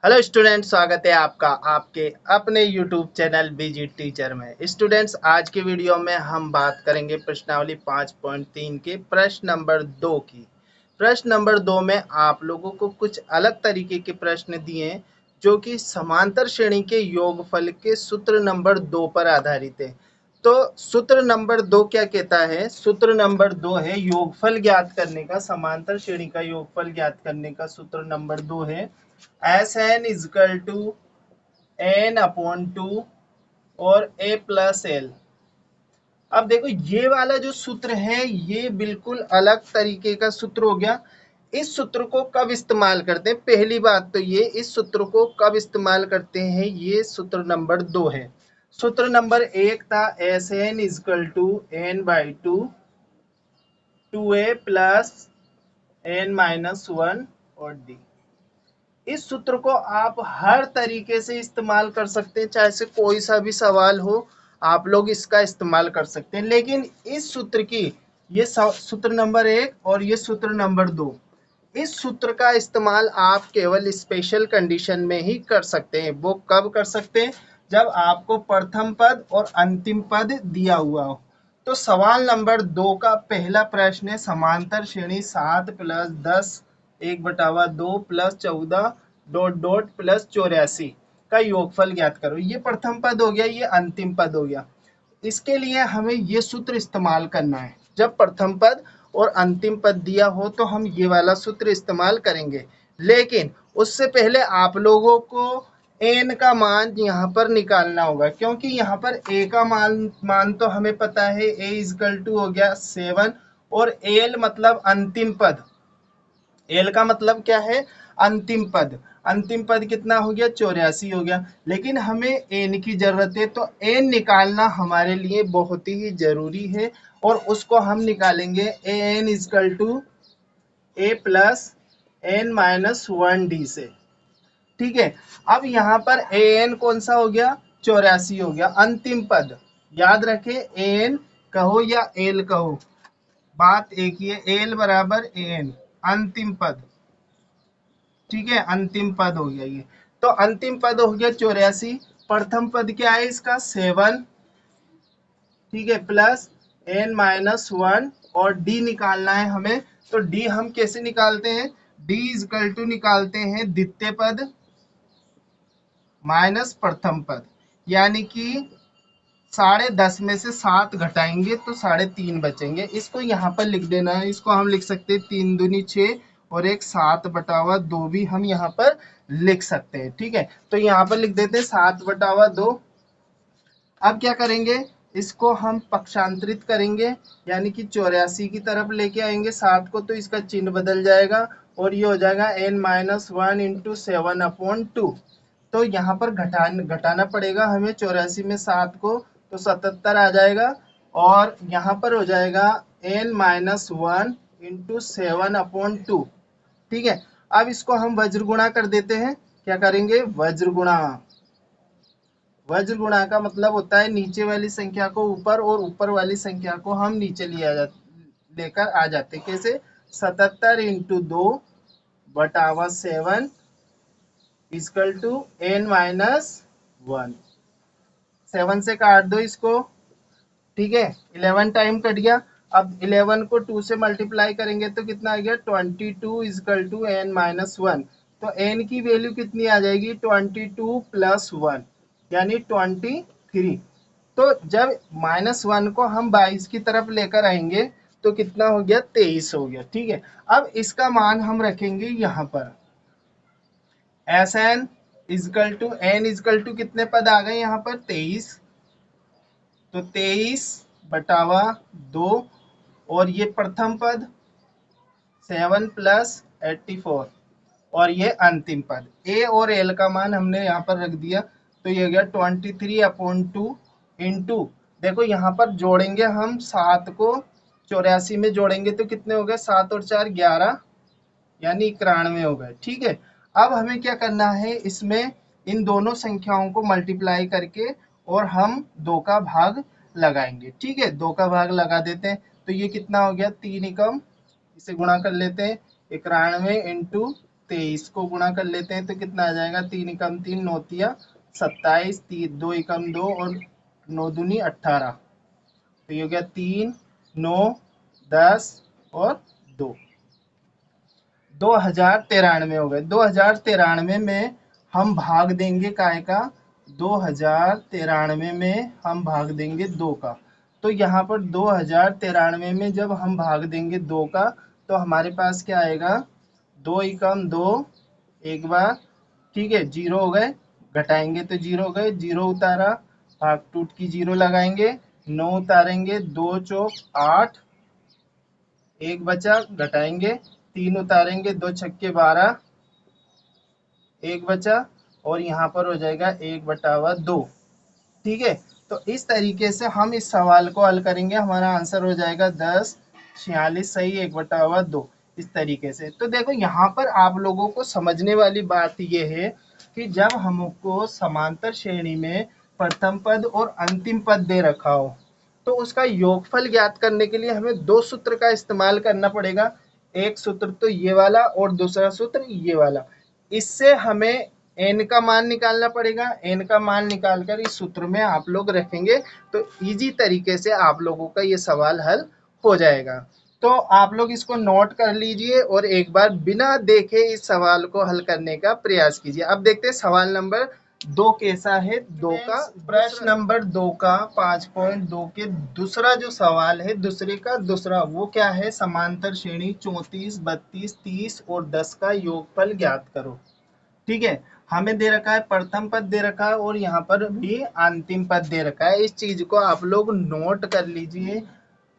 Hello student, स्वागत है आपका आपके अपने यूट्यूब चैनल बीजी टीचर में। स्टूडेंट्स, आज के वीडियो में हम बात करेंगे प्रश्नावली 5.3 के प्रश्न नंबर 2 की। प्रश्न नंबर 2 में आप लोगों को कुछ अलग तरीके के प्रश्न दिए हैं जो कि समांतर श्रेणी के योगफल के सूत्र नंबर 2 पर आधारित है। तो सूत्र नंबर 2 क्या कहता है? सूत्र नंबर 2 है योगफल ज्ञात करने का, समांतर श्रेणी का योगफल ज्ञात करने का सूत्र नंबर 2 है S N is equal to N upon two और ए प्लस एल। अब देखो, ये वाला जो सूत्र है ये बिल्कुल अलग तरीके का सूत्र हो गया। इस सूत्र को कब इस्तेमाल करते हैं? पहली बात तो ये, इस सूत्र को कब इस्तेमाल करते हैं? ये सूत्र नंबर 2 है। सूत्र नंबर 1 था S N is equal to N by two A plus N minus 1 और डी। इस सूत्र को आप हर तरीके से इस्तेमाल कर सकते हैं, चाहे से कोई सा भी सवाल हो आप लोग इसका इस्तेमाल कर सकते हैं। लेकिन इस सूत्र की, ये सूत्र नंबर 1 और ये सूत्र नंबर 2, इस सूत्र का इस्तेमाल आप केवल स्पेशल कंडीशन में ही कर सकते हैं। वो कब कर सकते हैं? जब आपको प्रथम पद और अंतिम पद दिया हुआ हो। तो सवाल नंबर 2 का पहला प्रश्न है, समांतर श्रेणी 7 plus 10 1/2 plus 14 dot dot plus 84 का योगफल ज्ञात करो। ये प्रथम पद हो गया, ये अंतिम पद हो गया। इसके लिए हमें ये सूत्र इस्तेमाल करना है। जब प्रथम पद और अंतिम पद दिया हो तो हम ये वाला सूत्र इस्तेमाल करेंगे। लेकिन उससे पहले आप लोगों को एन का मान यहाँ पर निकालना होगा, क्योंकि यहाँ पर ए का मान तो हमें पता है, ए इजकल टू हो गया 7 और एल मतलब अंतिम पद। एल का मतलब क्या है? अंतिम पद। अंतिम पद कितना हो गया? 84 हो गया। लेकिन हमें एन की जरूरत है, तो एन निकालना हमारे लिए बहुत ही जरूरी है और उसको हम निकालेंगे A N is equal to A plus N minus 1 D से। ठीक है। अब यहाँ पर ए एन कौन सा हो गया? 84 हो गया। अंतिम पद याद रखे, एन कहो या एल कहो, बात एक ही है। एल बराबर एन, अंतिम पद। ठीक है, अंतिम पद हो गया ये। तो अंतिम पद हो गया 84। प्रथम पद क्या है इसका? 7। ठीक है, प्लस एन माइनस 1 और डी निकालना है हमें। तो डी हम कैसे निकालते हैं? डी इजकल टू निकालते हैं द्वितीय पद माइनस प्रथम पद, यानी कि 10.5 में से 7 घटाएंगे तो 3.5 बचेंगे। इसको यहाँ पर लिख देना है। इसको हम लिख सकते हैं 3 दूनी 6 और एक 7/2 भी हम यहाँ पर लिख सकते हैं। ठीक है, तो यहाँ पर लिख देते हैं 7/2। अब क्या करेंगे? इसको हम पक्षांतरित करेंगे, यानी कि 84 की तरफ लेके आएंगे 7 को, तो इसका चिन्ह बदल जाएगा और ये हो जाएगा n माइनस 1 इंटू 7/2। तो यहाँ पर घटाना पड़ेगा हमें 84 में 7 को, तो 77 आ जाएगा और यहाँ पर हो जाएगा n माइनस 1 इंटू 7/2। ठीक है, अब इसको हम वज्र गुणा कर देते हैं। क्या करेंगे? वज्र गुणा। वज्र गुणा का मतलब होता है नीचे वाली संख्या को ऊपर और ऊपर वाली संख्या को हम नीचे लेकर आ जाते। कैसे? 77 into 2/7 is equal to n minus 1। 7 से काट दो इसको। ठीक है, 11 टाइम कट गया। अब 11 को 2 से मल्टीप्लाई करेंगे तो कितना आ गया? 22 इजकल टू n माइनस 1। तो n की वैल्यू कितनी आ जाएगी? 22 प्लस 1 यानी 23। तो जब -1 को हम 22 की तरफ लेकर आएंगे तो कितना हो गया? 23 हो गया। ठीक है, अब इसका मान हम रखेंगे यहाँ पर। S N is equal to N is equal to कितने पद आ गए यहाँ पर? 23। तो 23/2 और ये प्रथम पद 7 प्लस 84 और ये अंतिम पद। ए और एल का मान हमने यहाँ पर रख दिया, तो ये हो गया 23/2 इंटू, देखो यहाँ पर जोड़ेंगे हम 7 को 84 में जोड़ेंगे तो कितने हो गए? 7 और 4 11 यानी 91 हो गए। ठीक है, अब हमें क्या करना है? इसमें इन दोनों संख्याओं को मल्टीप्लाई करके और हम 2 का भाग लगाएंगे। ठीक है, 2 का भाग लगा देते हैं तो ये कितना हो गया? 3 एकम, इसे गुणा कर लेते हैं 91 इंटू 23 को गुणा कर लेते हैं तो कितना आ जाएगा, 3 एकम 3 नौतिया 27, 2 एकम 2 और 9 दूनी 18, तो ये हो गया 3, 9, 10 और 2, 2093 हो गए। 2093 में हम भाग देंगे काय का, 2093 में हम भाग देंगे 2 का। तो यहाँ पर 2093 में जब हम भाग देंगे 2 का तो हमारे पास क्या आएगा, 2 एकम 2 एक बार, ठीक है, 0 हो गए, घटाएंगे तो 0 हो गए, 0 उतारा, भाग टूट की 0 लगाएंगे, 9 उतारेंगे, 2 चौक 8, एक बचा, घटाएंगे, 3 उतारेंगे, 2 छक्के 12, एक बचा, और यहाँ पर हो जाएगा 1/2, ठीक है। तो इस तरीके से हम इस सवाल को हल करेंगे, हमारा आंसर हो जाएगा 10, 46 सही, 1/2। इस तरीके से तो देखो यहाँ पर आप लोगों को समझने वाली बात यह है कि जब हमको समांतर श्रेणी में प्रथम पद और अंतिम पद दे रखा हो तो उसका योगफल ज्ञात करने के लिए हमें 2 सूत्र का इस्तेमाल करना पड़ेगा। एक सूत्र तो ये वाला और दूसरा सूत्र ये वाला। इससे हमें n का मान निकालना पड़ेगा। n का मान निकालकर इस सूत्र में आप लोग रखेंगे तो इजी तरीके से आप लोगों का ये सवाल हल हो जाएगा। तो आप लोग इसको नोट कर लीजिए और एक बार बिना देखे इस सवाल को हल करने का प्रयास कीजिए। अब देखते हैं सवाल नंबर 2 कैसा है। 2 का प्रश्न नंबर 2 का 5.2 के दूसरा जो सवाल है, दूसरे का दूसरा, वो क्या है, समांतर श्रेणी 34, 32, 30 और 10 का योगफल ज्ञात करो। ठीक है, हमें दे रखा है प्रथम पद दे रखा है और यहाँ पर भी अंतिम पद दे रखा है। इस चीज को आप लोग नोट कर लीजिए।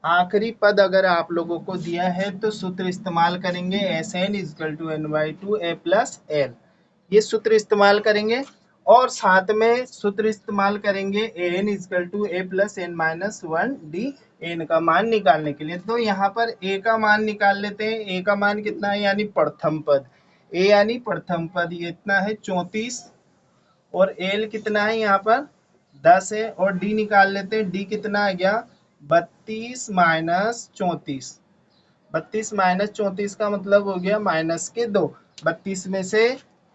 आखिरी पद अगर आप लोगों को दिया है तो सूत्र इस्तेमाल करेंगे Sn = n/2 a + l, ये सूत्र इस्तेमाल करेंगे और साथ में सूत्र इस्तेमाल करेंगे An = a + n - 1 d, n का मान निकालने के लिए। तो यहाँ पर a का मान निकाल लेते हैं। a का मान कितना है, यानी प्रथम पद, a यानी प्रथम पद, ये इतना है 34 और l कितना है यहाँ पर 10 है, और d निकाल लेते हैं। d कितना आ गया 32 - 34, 32 - 34 का मतलब हो गया -2। 32 में से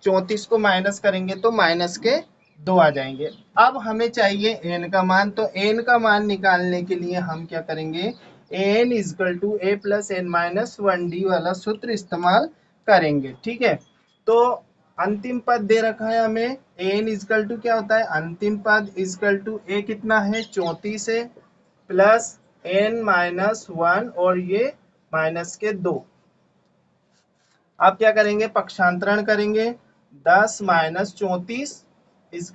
34 को माइनस करेंगे तो -2 आ जाएंगे। अब हमें चाहिए n का मान, तो n का मान निकालने के लिए हम क्या करेंगे, An = a + n - 1 d वाला सूत्र इस्तेमाल करेंगे। ठीक है, तो अंतिम पद दे रखा है हमें, An = क्या होता है, अंतिम पद = a कितना है 34 है प्लस n - 1 और ये -2। अब क्या करेंगे, पक्षांतरण करेंगे। 10 - 34 =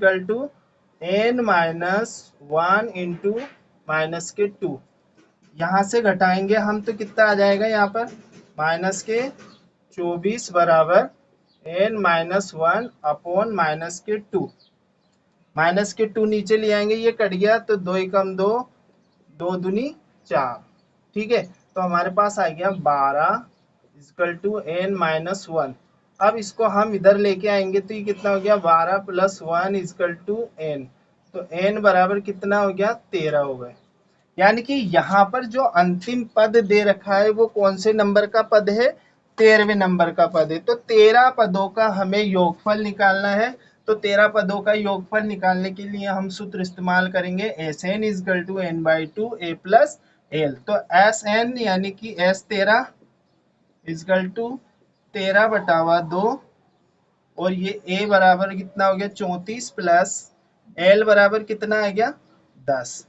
n - 1 × -2। यहाँ से घटाएंगे हम तो कितना आ जाएगा, यहाँ पर -24 बराबर n - 1 अपॉन -2। -2 नीचे ले आएंगे, ये कट गया तो 2 एकम 2, 2 दूनी 4। ठीक है, तो हमारे पास आ गया 12 = n - 1। अब इसको हम इधर लेके आएंगे तो ये कितना हो गया, 12 + 1 = n, तो n बराबर कितना हो गया, 13 हो गए। यानी कि यहाँ पर जो अंतिम पद दे रखा है वो कौन से नंबर का पद है, 13वें नंबर का पद है। तो 13 पदों का हमें योगफल निकालना है। तो 13 पदों का योगफल निकालने के लिए हम सूत्र इस्तेमाल करेंगे Sn = n/2 a + l। तो Sn यानी कि S13 = 13/2 और ये a बराबर कितना हो गया 34 प्लस l बराबर कितना आ गया 10।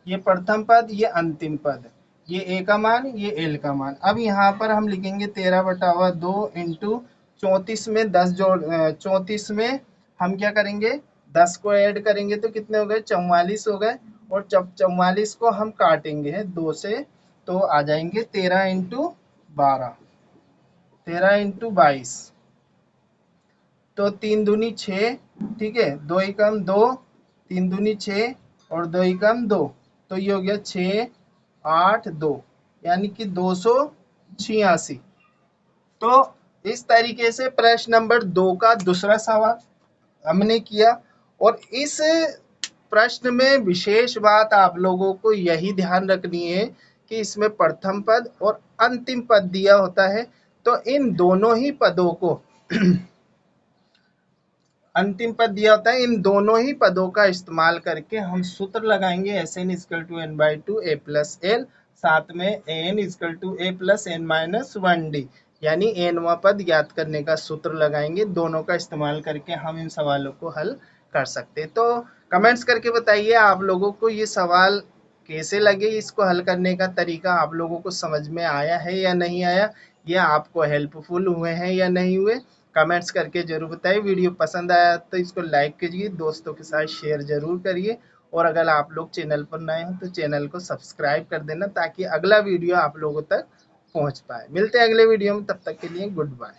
ये प्रथम पद, ये अंतिम पद, ये a का मान, ये l का मान। अब यहाँ पर हम लिखेंगे 13/2 इंटू 34 में 10 जोड़ 34 में हम क्या करेंगे, 10 को ऐड करेंगे तो कितने हो गए, 44 हो गए। और जब 44 को हम काटेंगे 2 से तो आ जाएंगे 13 × 12, 13 × 22, तो 3 दूनी 6। ठीक है, 2 एकम 2, 3 दूनी 6 और 2 एकम 2, तो ये हो गया 6, 8, 2, यानी कि 286। तो इस तरीके से प्रश्न नंबर 2 का दूसरा सवाल हमने किया। और इस प्रश्न में विशेष बात आप लोगों को यही ध्यान रखनी है कि इसमें प्रथम पद और अंतिम पद दिया होता है, तो इन दोनों ही पदों को अंतिम पद दिया होता है, इन दोनों ही पदों का इस्तेमाल करके हम सूत्र लगाएंगे S N is equal to N by two A plus L, साथ में A N is equal to A plus N minus one D, यानी एनवा पद ज्ञात करने का सूत्र लगाएंगे। दोनों का इस्तेमाल करके हम इन सवालों को हल कर सकते हैं। तो कमेंट्स करके बताइए आप लोगों को ये सवाल कैसे लगे, इसको हल करने का तरीका आप लोगों को समझ में आया है या नहीं आया, या आपको हेल्पफुल हुए हैं या नहीं हुए, कमेंट्स करके जरूर बताइए। वीडियो पसंद आया तो इसको लाइक कीजिए, दोस्तों के साथ शेयर जरूर करिए, और अगर आप लोग चैनल पर नए हो तो चैनल को सब्सक्राइब कर देना ताकि अगला वीडियो आप लोगों तक पहुंच पाए। मिलते हैं अगले वीडियो में, तब तक के लिए गुड बाय।